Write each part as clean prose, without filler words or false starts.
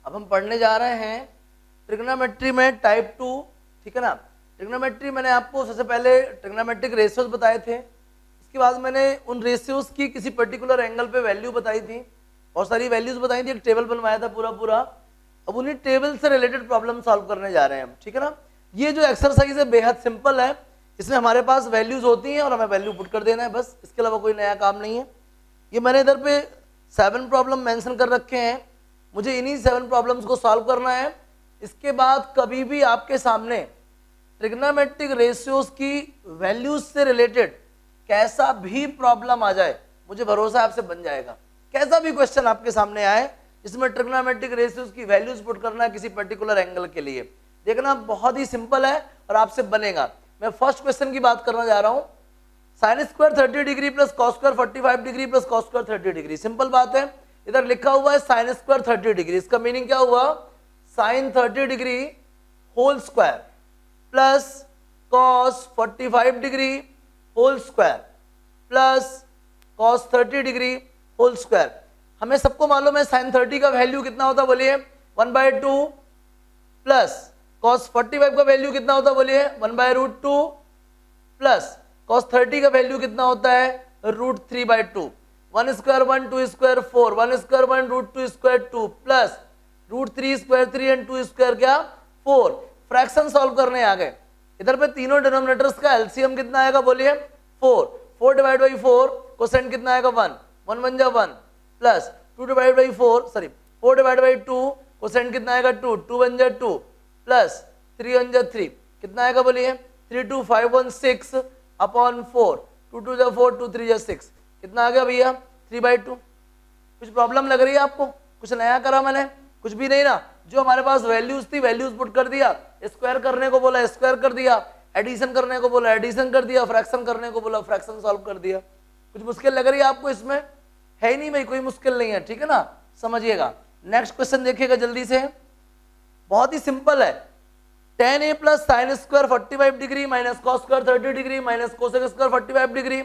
अब हम पढ़ने जा रहे हैं ट्रिग्नोमेट्री में टाइप 2, ठीक है ना। ट्रिग्नोमेट्री मैंने आपको सबसे पहले ट्रिग्नोमेट्रिक रेशियोज बताए थे, इसके बाद मैंने उन रेशियोज की किसी पर्टिकुलर एंगल पे वैल्यू बताई थी, बहुत सारी वैल्यूज बताई थी, एक टेबल बनवाया था पूरा। अब उन्हीं टेबल से रिलेटेड प्रॉब्लम सॉल्व करने जा रहे हैं हम, ठीक है ना। ये जो एक्सरसाइज है बेहद सिंपल है, इसमें हमारे पास वैल्यूज होती हैं और हमें वैल्यू पुट कर देना है, बस इसके अलावा कोई नया काम नहीं है। ये मैंने इधर पे 7 प्रॉब्लम मेंशन कर रखे हैं, मुझे इन्हीं 7 प्रॉब्लम्स को सॉल्व करना है। इसके बाद कभी भी आपके सामने ट्रिग्नोमेट्रिक रेशियोज की वैल्यूज से रिलेटेड कैसा भी प्रॉब्लम आ जाए, मुझे भरोसा आपसे बन जाएगा। कैसा भी क्वेश्चन आपके सामने आए इसमें ट्रिग्नोमेट्रिक रेशियोज की वैल्यूज पुट करना है किसी पर्टिकुलर एंगल के लिए, देखना बहुत ही सिंपल है और आपसे बनेगा। मैं फर्स्ट क्वेश्चन की बात करना जा रहा हूं, sine square 30 degree plus cos square 45 degree plus cos square 30 degree. Simple बात है, इधर लिखा हुआ है साइन स्क्वायर 30 डिग्री, इसका मीनिंग क्या हुआ, sine 30 degree whole square plus cos 45 degree whole square plus cos 30 degree whole square. हमें सबको मालूम है साइन 30 का वैल्यू कितना होता है, बोलिए 1/2 प्लस कॉस 45 का वैल्यू कितना होता है, बोलिए 1/√2 प्लस कॉस 30 का वैल्यू कितना होता है, √3/2। 1 square 1 2 square 4, 1 square 1 √2 square 2 plus √3 square 3 and 2 square क्या 4। फ्रैक्शन सॉल्व करने आ गए, इधर पे तीनों डिनोमिनेटर्स का एलसीएम कितना आएगा, बोलिए 4। 4 डिवाइड बाई 4 कोसेंट कितना आएगा 1, 1 1 जा 1 plus 2 divide by 4 divide by 2 quotient कितना आएगा 2, 2 1 जा 2 प्लस 3 1 जा 3 कितना आएगा, बोलिए 3 2 5 1 6 अपॉन 4, 2 2 जा 4 2 3 जा 6 कितना आ गया भैया 3/2। कुछ प्रॉब्लम लग रही है आपको, कुछ नया करा मैंने, कुछ भी नहीं ना। जो हमारे पास वैल्यूज थी वैल्यूज पुट कर दिया, स्क्वायर करने को बोला स्क्वायर कर दिया, एडिशन करने को बोला एडिशन कर दिया, फ्रैक्शन करने को बोला फ्रैक्शन सॉल्व कर दिया। कुछ मुश्किल लग रही है आपको इसमें, है ही नहीं भाई, कोई मुश्किल नहीं है, ठीक है ना, समझिएगा। नेक्स्ट क्वेश्चन देखिएगा जल्दी से, बहुत ही सिंपल है। tan a plus sine square 45 degree minus cos square 30 degree minus cosec square 45 degree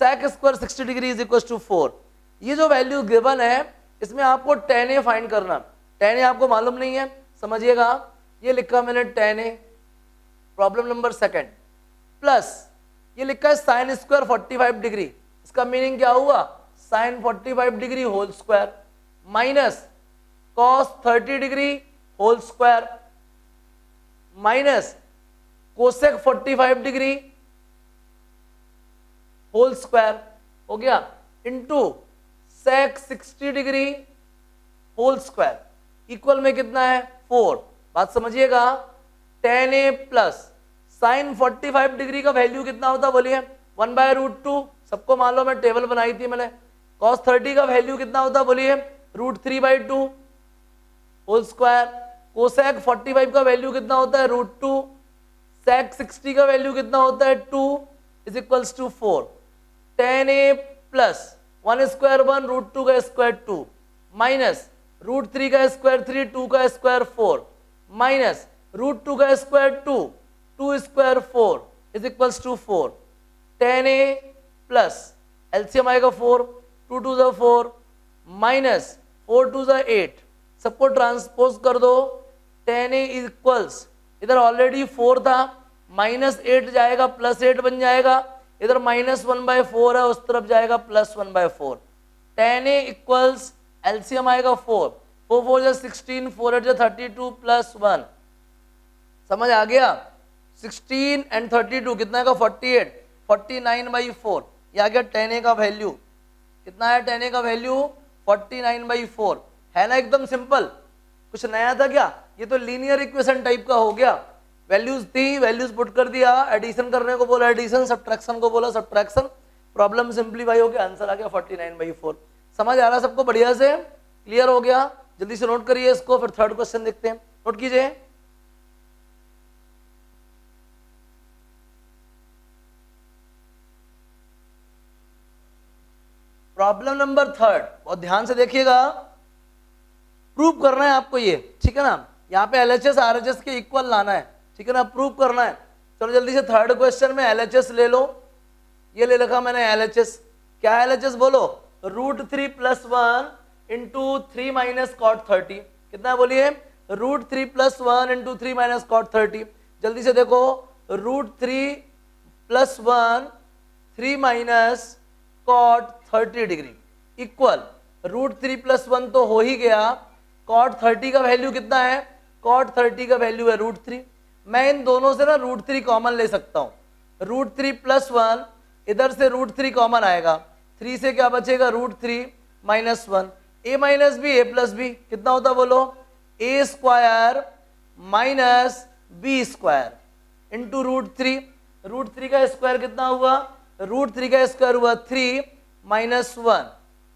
sec square 60 degree is equal to 4। ये जो वैल्यू गिवन है इसमें आपको tan a फाइंड करना। tan a आपको मालूम नहीं है, समझिएगा, ये लिखा मैंने tan a, problem number second, plus ये लिखा है साइन स्क्वायर 45 डिग्री, इसका मीनिंग क्या हुआ, sine 45 degree whole square minus cos 30 degree whole square minus cosec 45 degree whole square हो गया into sec 60 degree whole square equal में कितना है 4। बात समझिएगा, tan a plus sine 45 degree का वैल्यू कितना होता है, बोलिए 1/√2, सबको मालूम है, टेबल बनाई थी मैंने। cos 30 का वैल्यू कितना होता है, बोलिए √3/2 होल स्क्वायर। कोसेक 45 का वैल्यू कितना होता है, √2, सेक 60 का वैल्यू कितना होता है 2 is equals to 4। tan a plus 1 square 1 √2 का स्क्वायर 2 माइनस √3 का स्क्वायर 3 2 का स्क्वायर 4 माइनस √2 का square 2 2 square 4 is equals to 4। tan a plus LCM आएगा 4, 2 2 जा 4 माइनस 4 2 जा 8, सबको ट्रांसपोज कर दो, tan a इक्वल्स, इधर ऑलरेडी 4 था, माइनस 8 जाएगा प्लस 8 बन जाएगा, इधर -1/4 है उस तरफ जाएगा +1/4। tan a इक्वल्स एलसीएम आएगा 4 4 4 जा 16 4 8 जा 32 प्लस 1, समझ आ गया। 16 एंड 32 कितना आएगा 48, 49/4 ये आ गया tan a का वैल्यू। कितना है tan a का वैल्यू 49/4, है ना, एकदम सिंपल, कुछ नया था क्या, ये तो लीनियर इक्वेशन टाइप का हो गया। वैल्यूज थी, वैल्यूज पुट कर दिया, एडिशन करने को बोला एडिशन, सब्ट्रैक्शन को बोला सब्ट्रैक्शन, प्रॉब्लम सिंप्लीफाई हो गया, आंसर आ गया 49/4। समझ आ रहा सबको, बढ़िया से क्लियर हो गया, जल्दी से नोट करिए इसको, फिर थर्ड क्वेश्चन देखते हैं, नोट कीजिए। प्रॉब्लम नंबर थर्ड, बहुत ध्यान से देखिएगा, प्रूव करना है आपको ये, ठीक है ना, यहाँ पे एलएचएस आरएचएस के इक्वल लाना है, ठीक है ना, प्रूव करना है। चलो जल्दी से थर्ड क्वेश्चन में एलएचएस ले लो, ये ले रखा मैंने एलएचएस, क्या एलएचएस बोलो, √3 + 1 × 3 - cot 30 कितना बोलिए, √3 + 1 × 3 - cot 30। जल्दी से देखो, √3 + 1 3 - cot 30 डिग्री इक्वल √3 + 1 तो हो ही गया, cot 30 का वैल्यू कितना है, cot 30 का वैल्यू है √3। मैं इन दोनों से ना √3 कॉमन ले सकता हूँ, √3 + 1 इधर से √3 कॉमन आएगा, 3 से क्या बचेगा, √3 - 1, a - b a + b कितना होता बोलो, a² - b² इंटू √3, √3 का स्क्वायर कितना हुआ, √3 का स्क्वायर हुआ 3 - 1,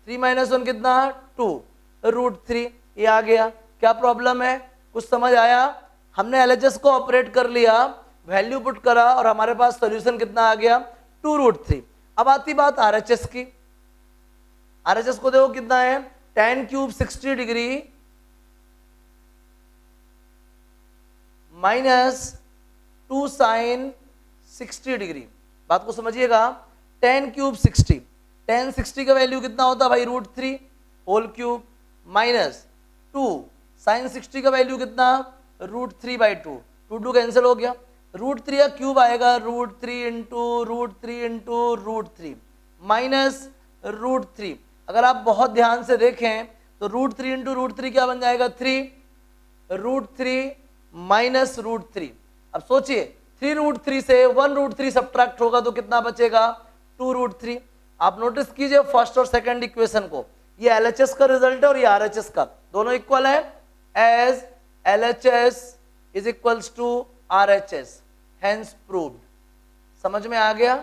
3 - 1 कितना 2, √3 ये आ गया। क्या प्रॉब्लम है, कुछ समझ आया, हमने LHS को ऑपरेट कर लिया, वैल्यू पुट करा और हमारे पास सॉल्यूशन कितना आ गया, 2√3। अब आती बात RHS की, RHS को देखो कितना है, tan³ 60 डिग्री -2 sin 60 डिग्री। बात को समझिएगा, tan³ 60, tan 60 का वैल्यू कितना होता भाई, √3 होल क्यूब -2 sin 60 का वैल्यू कितना, √3/2, 2 कैंसिल हो गया, √3 का क्यूब आएगा, √3 × √3 × √3 -√3। अगर आप बहुत ध्यान से देखें तो √3 × √3 क्या बन जाएगा, 3, √3 - √3। अब सोचिए 3√3 से 1√3 सब्ट्रैक्ट होगा तो कितना बचेगा, 2√3। आप नोटिस कीजिए फर्स्ट और सेकंड इक्वेशन को, ये LHS का रिजल्ट है और ये RHS का, दोनों इक्वल है, as LHS = RHS, hence proved. समझ में आ गया,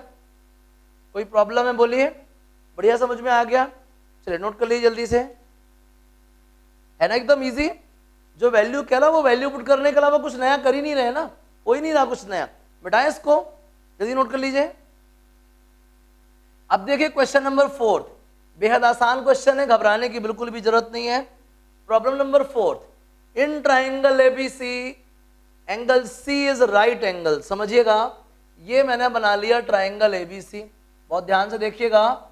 कोई प्रॉब्लम है बोलिए, बढ़िया समझ में आ गया, चलिए नोट कर लीजिए जल्दी से, है ना एकदम इजी। जो वैल्यू कह रहा वो वैल्यू पुट करने के अलावा कुछ नया कर ही नहीं रहे ना, हो ही नहीं रहा कुछ नया, मिटाएं इसको, जल्दी नोट कर लीजिए। अब देखिए क्वेश्चन नंबर 4, बेहद आसान क्वेश्चन है, घबराने की बिल्कुल भी जरूरत नहीं है। Problem number 4, in triangle ABC angle C is right angle. समझिएगा, ये मैंने बना लिया ट्राइंगल ABC, बहुत ध्यान से देखिएगा,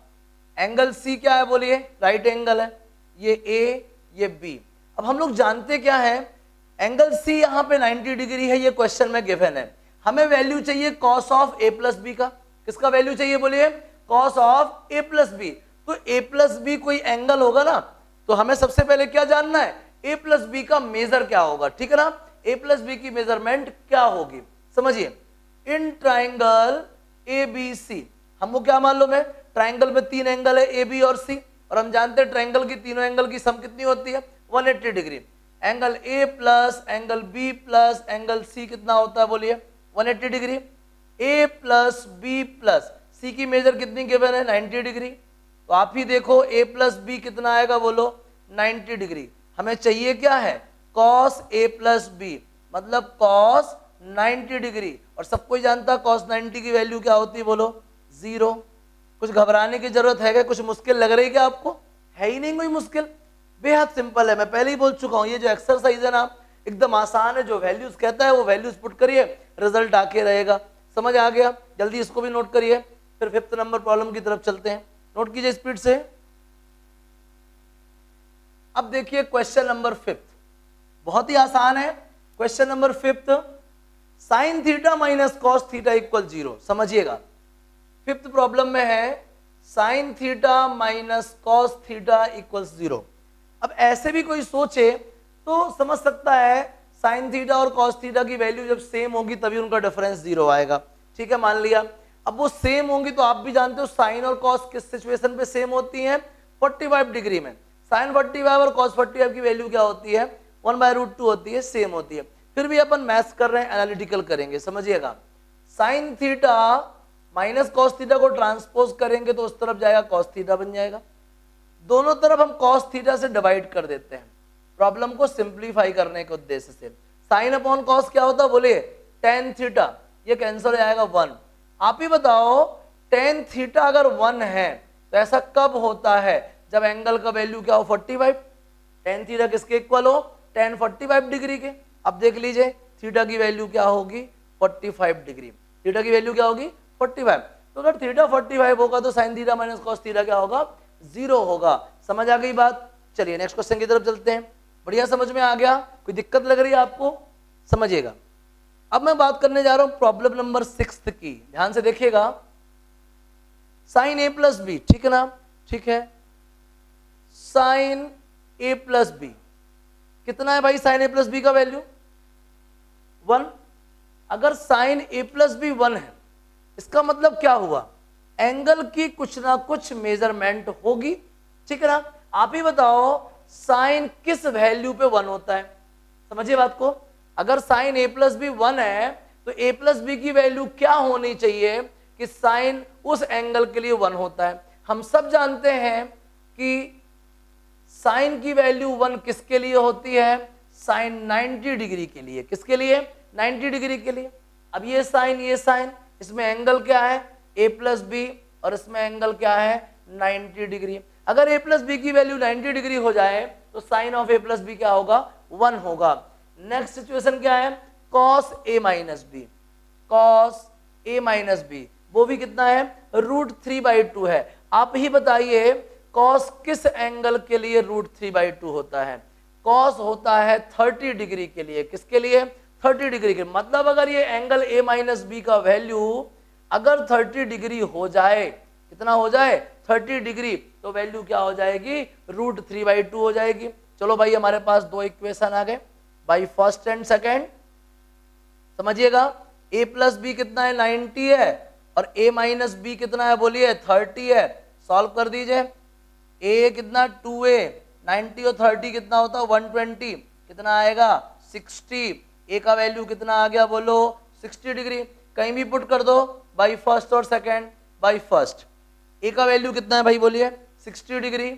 एंगल C क्या है बोलिए, राइट एंगल है, ये A ये B। अब हम लोग जानते क्या है, एंगल C यहाँ पे 90 डिग्री है, ये क्वेश्चन में गिवन है, हमें वैल्यू चाहिए cos ऑफ A + B का, किसका वैल्यू चाहिए बोलिए, cos ऑफ A + B। तो A + B कोई एंगल होगा ना, तो हमें सबसे पहले क्या जानना है, A + B का मेजर क्या होगा, ठीक है ना, A + B की मेजरमेंट क्या होगी। समझिए, इन ट्राइंगल ABC हमको क्या मालूम है, ट्राइंगल में 3 एंगल है AB और C, और हम जानते हैं ट्राइंगल की तीनों एंगल की सम कितनी होती है, 180 degree. Angle A + angle B + angle C कितना होता है बोलिए, 180 डिग्री। A + B + C की मेजर कितनी गिवन है, 90 डिग्री। तो आप ही देखो A + B कितना आएगा बोलो, 90 डिग्री। हमें चाहिए क्या है, cos A + B, मतलब cos 90 डिग्री, और सब कोई जानता है cos 90 की वैल्यू क्या होती है बोलो, 0। कुछ घबराने की जरूरत है क्या, कुछ मुश्किल लग रही है क्या आपको, है ही नहीं कोई मुश्किल, बेहद सिंपल है, मैं पहले ही बोल चुका हूँ, ये जो एक्सरसाइज है ना एकदम आसान है, जो वैल्यूज कहता है वो वैल्यूज पुट करिए, रिजल्ट आके रहेगा। समझ आ गया, जल्दी इसको भी नोट करिए, फिर 5th नंबर प्रॉब्लम की तरफ चलते हैं, नोट कीजिए स्पीड से। अब देखिए क्वेश्चन नंबर 5, बहुत ही आसान है, क्वेश्चन नंबर 5, sin θ - cos θ = 0। समझिएगा, 5th प्रॉब्लम में है sin θ - cos θ = 0। अब ऐसे भी कोई सोचे तो समझ सकता है, sin θ और cos θ की वैल्यू जब सेम होगी तभी उनका डिफरेंस 0 आएगा, ठीक है, मान लिया। अब वो सेम होंगी तो आप भी जानते हो साइन और कॉस किस सिचुएशन पे सेम होती हैं, 45 डिग्री में। साइन 45 और कॉस 45 की वैल्यू क्या होती है, 1/√2 होती है, सेम होती है। फिर भी अपन मैथ्स कर रहे हैं, एनालिटिकल करेंगे, समझिएगा। Sine theta minus cos theta को ट्रांसपोज करेंगे तो उस तरफ जाएगा कॉस थीटा बन जाएगा, दोनों तरफ हम कॉस थीटा से डिवाइड कर देते हैं प्रॉब्लम को सिंप्लीफाई करने के उद्देश्य से। साइन अपॉन कॉस क्या होता है बोलिए, टेन थीटा, ये कैंसिल हो जाएगा 1। आप ही बताओ टेन थीटा अगर 1 है तो ऐसा कब होता है जब एंगल का वैल्यू क्या हो 45। टेन थीटा किसके इक्वल हो, टेन 45 डिग्री के। अब देख लीजिए थीटा की वैल्यू क्या होगी 45 डिग्री, थीटा की वैल्यू क्या होगी 45। तो अगर थीटा 45 होगा तो sine theta minus cos theta क्या होगा 0 होगा। समझ आ गई बात। चलिए नेक्स्ट क्वेश्चन की तरफ चलते हैं। बढ़िया, समझ में आ गया? कोई दिक्कत लग रही है आपको? समझिएगा। अब मैं बात करने जा रहा हूं प्रॉब्लम नंबर 6 की, ध्यान से देखिएगा। साइन ए प्लस बी, ठीक है ना? ठीक है, साइन ए प्लस बी कितना है भाई? साइन ए प्लस बी का वैल्यू 1। अगर साइन ए प्लस बी 1 है, इसका मतलब क्या हुआ? एंगल की कुछ ना कुछ मेजरमेंट होगी, ठीक है ना? आप ही बताओ साइन किस वैल्यू पे 1 होता है? समझिए बात को। अगर साइन ए प्लस बी 1 है तो ए प्लस बी की वैल्यू क्या होनी चाहिए कि साइन उस एंगल के लिए 1 होता है? हम सब जानते हैं कि साइन की वैल्यू 1 किसके लिए होती है? साइन 90 डिग्री के लिए। किसके लिए? 90 डिग्री के लिए। अब ये साइन, इसमें एंगल क्या है? a प्लस बी, और इसमें एंगल क्या है? 90 डिग्री। अगर a प्लस बी की वैल्यू 90 डिग्री हो जाए तो sine of a plus B क्या होगा? 1 होगा। नेक्स्ट सिचुएशन क्या है? Cos a minus B, cos a minus B, वो भी कितना है? √3/2 है। आप ही बताइए कॉस किस एंगल के लिए √3/2 होता है? कॉस होता है 30 डिग्री के लिए। किसके लिए? 30 डिग्री के। मतलब अगर ये एंगल a माइनस बी का वैल्यू अगर 30 डिग्री हो जाए, कितना हो जाए? 30 डिग्री, तो वैल्यू क्या हो जाएगी? √3/2 हो जाएगी। चलो भाई, हमारे पास दो इक्वेशन आ गए भाई, फर्स्ट एंड सेकेंड। समझिएगा, a प्लस बी कितना है? 90 है, और a माइनस बी कितना है? बोलिए 30 है। सॉल्व कर दीजिए। a कितना? 2a, 90 और 30 कितना होता है? 120, कितना आएगा? 60। a का वैल्यू कितना आ गया? बोलो 60 डिग्री। कहीं भी पुट कर दो, बाई फर्स्ट और सेकेंड, बाई फर्स्ट। a का वैल्यू कितना है भाई? बोलिए 60 degree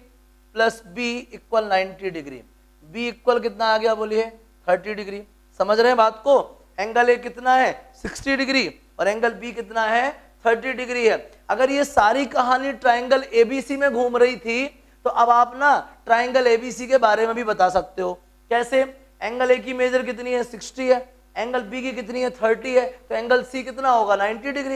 plus b equal 90 degree. b equal कितना आ गया? बोलिए 30 डिग्री। समझ रहे हैं बात को? एंगल a कितना है? 60 डिग्री, और एंगल b कितना है? 30 डिग्री है। अगर ये सारी कहानी ट्राइंगल एबीसी में घूम रही थी तो अब आप ना ट्राइंगल एबीसी के बारे में भी बता सकते हो। कैसे? एंगल ए की मेजर कितनी है? 60 है, एंगल बी की कितनी है? 30 है, तो एंगल सी कितना होगा? 90 डिग्री।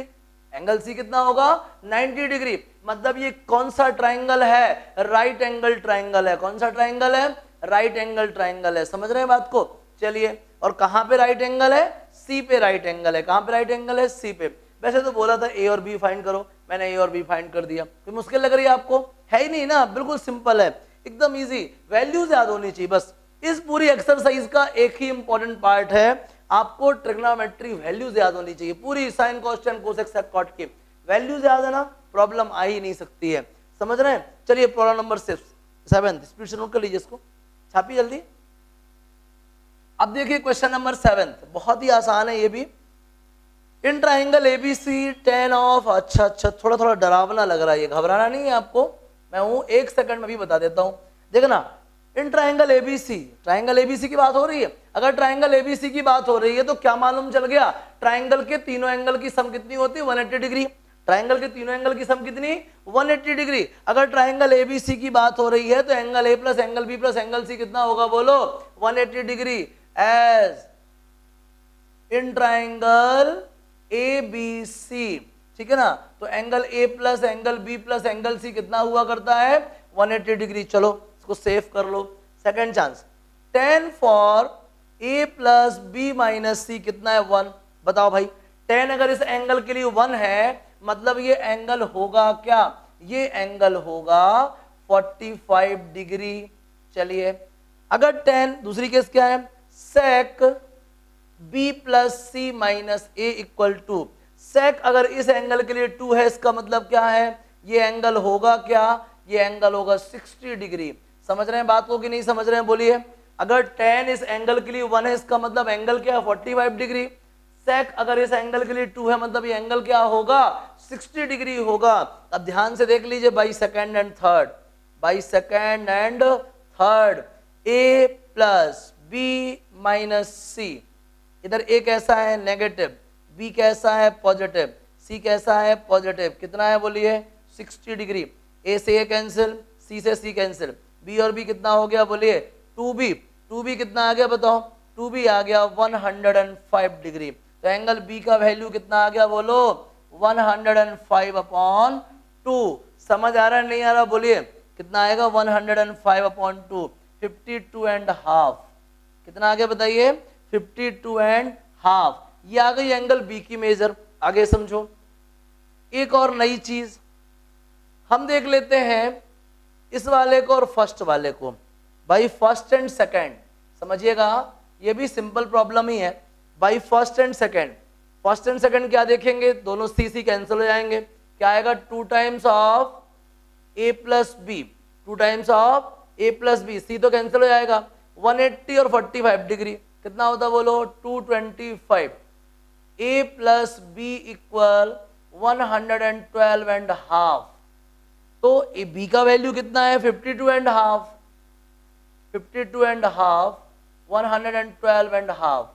एंगल सी कितना होगा? 90 डिग्री। मतलब ये कौन सा ट्राइंगल है? राइट एंगल ट्राइंगल है। कौन सा ट्राइंगल है? राइट एंगल ट्राइंगल है। समझ रहे हैं बात को? चलिए, और कहां पे राइट एंगल है? सी पे राइट एंगल है। कहां पे राइट एंगल है? सी पे। वैसे तो बोला था ए और बी फाइंड करो, मैंने ए और बी फाइंड कर दिया। कोई मुश्किल लग रही है आपको? है ही नहीं ना, बिल्कुल सिंपल है, एकदम इजी। वैल्यूज याद होनी चाहिए बस। इस पूरी एक्सरसाइज का एक ही इंपॉर्टेंट पार्ट है, आपको ट्रिग्नोमेट्री वैल्यूज याद होनी चाहिए। पूरी sine cosec cosec sec cot की वैल्यूज याद है ना, प्रॉब्लम आ ही नहीं सकती है। समझ रहे हैं? चलिए प्रॉब्लम नंबर 7, स्पीड से नोट कर लीजिए, इसको छापिए जल्दी। अब देखिए क्वेश्चन नंबर 7, बहुत ही आसान है ये भी। In triangle ABC tan of, अच्छा थोड़ा थोड़ा डरावना लग रहा है, ये घबराना नहीं है आपको, मैं हूं 1 सेकंड में भी बता देता हूं। देखना, इन ट्राइंगल एबीसी की बात हो रही है। अगर ट्राइंगल एबीसी की बात हो रही है तो क्या मालूम चल गया? ट्राइंगल के तीनों एंगल की सम कितनी होती है? 180 डिग्री। ट्राइंगल के तीनों एंगल की सम कितनी? 180 डिग्री। अगर ट्राइंगल एबीसी की बात हो रही है तो angle A plus angle B plus angle C कितना होगा? बोलो 180 degree. As in triangle ABC, ठीक है ना, तो angle A plus angle B plus angle C कितना हुआ करता है? 180 डिग्री। चलो इसको सेव कर लो। Second chance, tan for A plus B minus C कितना है? 1। बताओ भाई, tan अगर इस एंगल के लिए 1 है, मतलब ये एंगल होगा क्या? ये एंगल होगा 45 डिग्री। चलिए, अगर tan, दूसरी केस क्या है? sec b plus C minus A equal to, sec अगर इस एंगल के लिए 2 है, इसका मतलब क्या है? ये एंगल होगा क्या? ये एंगल होगा 60 डिग्री। समझ रहे हैं बात को कि नहीं समझ रहे हैं? बोलिए। अगर tan इस एंगल के लिए 1 है, इसका मतलब एंगल क्या है? 45 डिग्री। सेक अगर इस एंगल के लिए 2 है, मतलब ये एंगल क्या होगा? 60 डिग्री होगा। अब ध्यान से देख लीजिए, by second and third, A plus B minus C, इधर ए कैसा है? नेगेटिव, बी कैसा है? पॉजिटिव, सी कैसा है? पॉजिटिव। कितना है? बोलिए 60 डिग्री। ए से ए कैंसिल, सी से सी कैंसिल, बी और बी कितना हो गया? बोलिए 2b कितना आ गया? बताओ 2b आ गया 105 डिग्री। तो एंगल बी का वैल्यू कितना आ गया? बोलो 105/2। समझ आ रहा है नहीं आ रहा? बोलिए कितना आएगा? 105/2। 52.5। कितना आ गया बताइए? 52.5। ये आ गई एंगल बी की मेजर। आगे समझो एक और नई चीज हम देख लेते हैं, इस वाले को और फर्स्ट वाले को। भाई फर्स्ट एंड सेकंड समझिएगा, ये भी सिंपल प्रॉब्लम ही है। भाई first and second, first and second क्या देखेंगे, दोनों सी सी कैंसिल हो जाएंगे। क्या आएगा? 2 times of A plus B, 2 times of A plus B, C तो कैंसिल हो जाएगा। 180 और 45 डिग्री कितना होता बोलो? 225। ए प्लस बी इक्वल 112.5। तो ए बी का वैल्यू कितना है? 52.5। 52.5 112.5।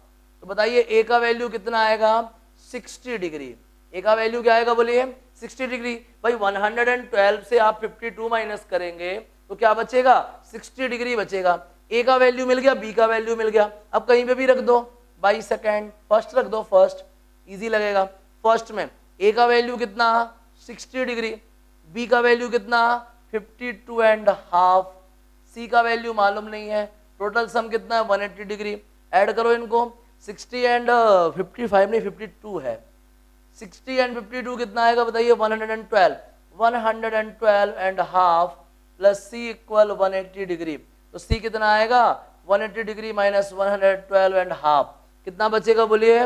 तो बताइए ए का वैल्यू कितना आएगा? 60 डिग्री। ए का वैल्यू क्या आएगा बोलिए? 60 डिग्री। भाई 112 से आप 52 माइनस करेंगे तो क्या बचेगा? 60 डिग्री बचेगा। ए का वैल्यू मिल गया, बी का वैल्यू मिल गया। अब कहीं पे भी रख दो, बाई सेकेंड, फर्स्ट रख दो, फर्स्ट इजी लगेगा। फर्स्ट में ए का वैल्यू कितना? 60 डिग्री। बी का वैल्यू कितना? 52.5। सी का वैल्यू मालूम नहीं है। टोटल सम कितना है? 180 डिग्री। ऐड करो इनको, 60 एंड 55 नहीं 52 है। 60 एंड 52 कितना आएगा बताइए? 112। 112.5 प्लस सी इक्वल 180 डिग्री। तो सी कितना आएगा? 180 डिग्री माइनस 112.5 कितना बचेगा बोलिए?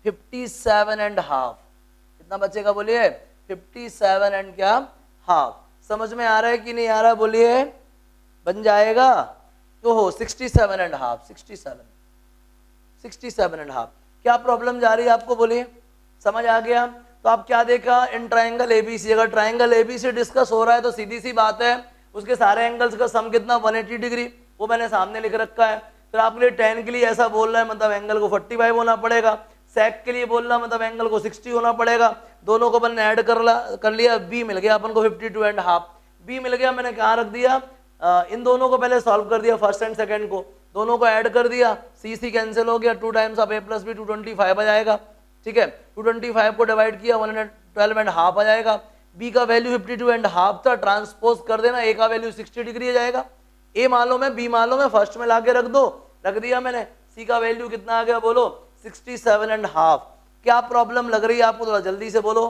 57.5। कितना बचेगा बोलिए? 57 एंड क्या? हाफ। समझ में आ रहा है कि नहीं आ रहा बोलिए? बन जाएगा तो हो 67.5। 67.5। क्या प्रॉब्लम जा रही है आपको बोलिए? समझ आ गया? तो आप क्या देखा इन ट्राइंगल एबीसी, अगर ट्राइंगल एबीसी डिस्कस हो रहा है तो सीधी सी बात है उसके सारे एंगल्स का सम कितना? 180 डिग्री। वो मैंने सामने लिख रखा है। फिर आपके लिए tan के लिए ऐसा बोल रहा है मतलब एंगल को 45 होना पड़ेगा। सेक के लिए बोल रहा मतलब एंगल को 60 होना पड़ेगा। दोनों को अपन ने ऐड कर लिया, बी मिल गया अपन को 52.5। बी मिल गया, मैंने कहाँ रख दिया? इन दोनों को पहले सॉल्व कर दिया, फर्स्ट एंड सेकंड को, दोनों को ऐड कर दिया, सी सी कैंसिल हो गया। 2 times of A plus B 225 आ जाएगा। ठीक है, 225 को डिवाइड किया 112.5 आ जाएगा। बी का वैल्यू 52.5 था, ट्रांसपोज कर देना, ए का वैल्यू 60 डिग्री आ जाएगा। ए मालूम है, बी मालूम है, फर्स्ट में लाके रख दो, रख दिया मैंने। सी का वैल्यू कितना आ गया बोलो? 67.5। क्या प्रॉब्लम लग रही है आपको? थोड़ा जल्दी से बोलो,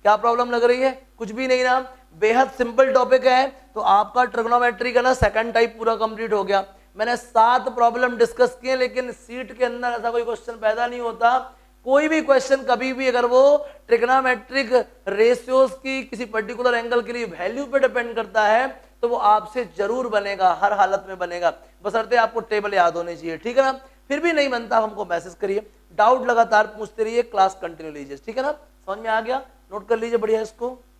क्या प्रॉब्लम लग रही है? कुछ भी नहीं ना, बेहद सिंपल टॉपिक है। तो आपका ट्रिग्नोमेट्री का ना सेकंड टाइप पूरा कंप्लीट हो गया। मैंने 7 प्रॉब्लम डिस्कस किए, लेकिन सीट के अंदर ऐसा कोई क्वेश्चन पैदा नहीं होता। कोई भी क्वेश्चन कभी भी अगर वो ट्रिग्नोमेट्रिक रेशियोज की किसी पर्टिकुलर एंगल के लिए वैल्यू पे डिपेंड करता है तो वो आपसे जरूर बनेगा, हर हालत में बनेगा, बशर्ते आपको टेबल याद होनी चाहिए। ठीक है ना? फिर भी नहीं बनता हमको मैसेज करिए, डाउट लगातार पूछते रहिए, क्लास कंटिन्यू लीजिए। ठीक है ना? समझ में आ गया? नोट कर लीजिए बढ़िया इसको।